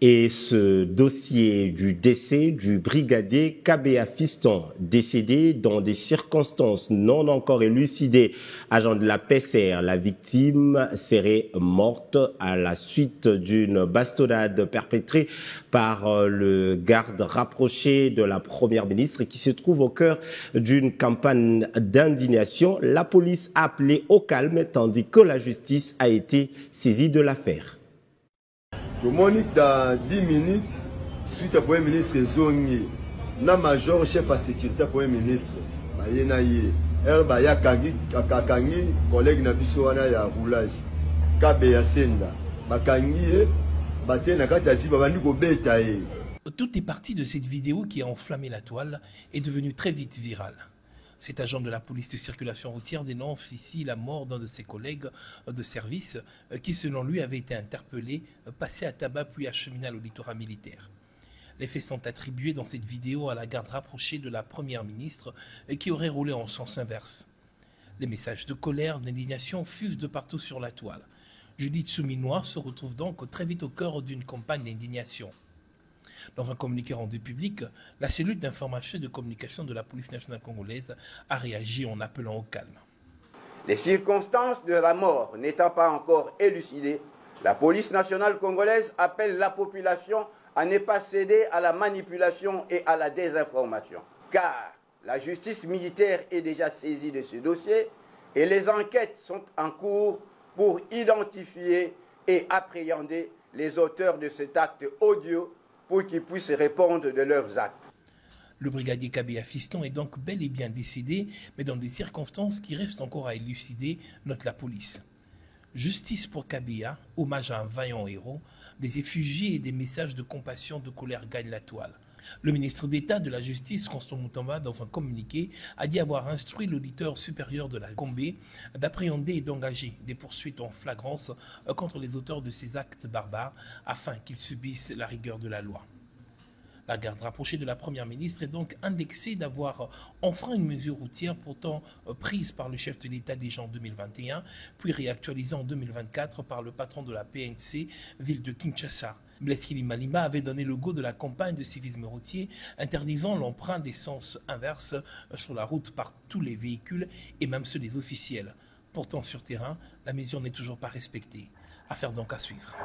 Et ce dossier du décès du brigadier Kabea Fiston, décédé dans des circonstances non encore élucidées, agent de la PCR, la victime serait morte à la suite d'une bastonnade perpétrée par le garde rapproché de la première ministre qui se trouve au cœur d'une campagne d'indignation. La police a appelé au calme tandis que la justice a été saisie de l'affaire. Le Monique dans 10 minutes, suite à Premier ministre Zongi, na major chef à sécurité Premier ministre, Kangi, collègue Nabisoana ya roulage, Kabea Senda, Bakangi, Batiena Katati, Babani Gobetae. Tout est parti de cette vidéo qui a enflammé la toile et devenue très vite virale. Cet agent de la police de circulation routière dénonce ici la mort d'un de ses collègues de service qui, selon lui, avait été interpellé, passé à tabac puis acheminé à l'auditoire militaire. Les faits sont attribués dans cette vidéo à la garde rapprochée de la première ministre qui aurait roulé en sens inverse. Les messages de colère, d'indignation fusent de partout sur la toile. Judith Souminois se retrouve donc très vite au cœur d'une campagne d'indignation. Dans un communiqué rendu public, la cellule d'information et de communication de la police nationale congolaise a réagi en appelant au calme. Les circonstances de la mort n'étant pas encore élucidées, la police nationale congolaise appelle la population à ne pas céder à la manipulation et à la désinformation. Car la justice militaire est déjà saisie de ce dossier et les enquêtes sont en cours pour identifier et appréhender les auteurs de cet acte odieux pour qu'ils puissent répondre de leurs actes. Le brigadier Kabea Fiston est donc bel et bien décédé, mais dans des circonstances qui restent encore à élucider, note la police. Justice pour Kabea, hommage à un vaillant héros, des effugies et des messages de compassion, de colère gagnent la toile. Le ministre d'État de la Justice, Constant Mutamba, dans un communiqué, a dit avoir instruit l'auditeur supérieur de la Gombe d'appréhender et d'engager des poursuites en flagrance contre les auteurs de ces actes barbares afin qu'ils subissent la rigueur de la loi. La garde rapprochée de la première ministre est donc indexée d'avoir enfreint une mesure routière pourtant prise par le chef de l'État déjà en 2021, puis réactualisée en 2024 par le patron de la PNC, ville de Kinshasa. Blaise Kilimalima avait donné le go de la campagne de civisme routier, interdisant l'emprunt des sens inverses sur la route par tous les véhicules et même ceux des officiels. Pourtant, sur terrain, la mesure n'est toujours pas respectée. Affaire donc à suivre.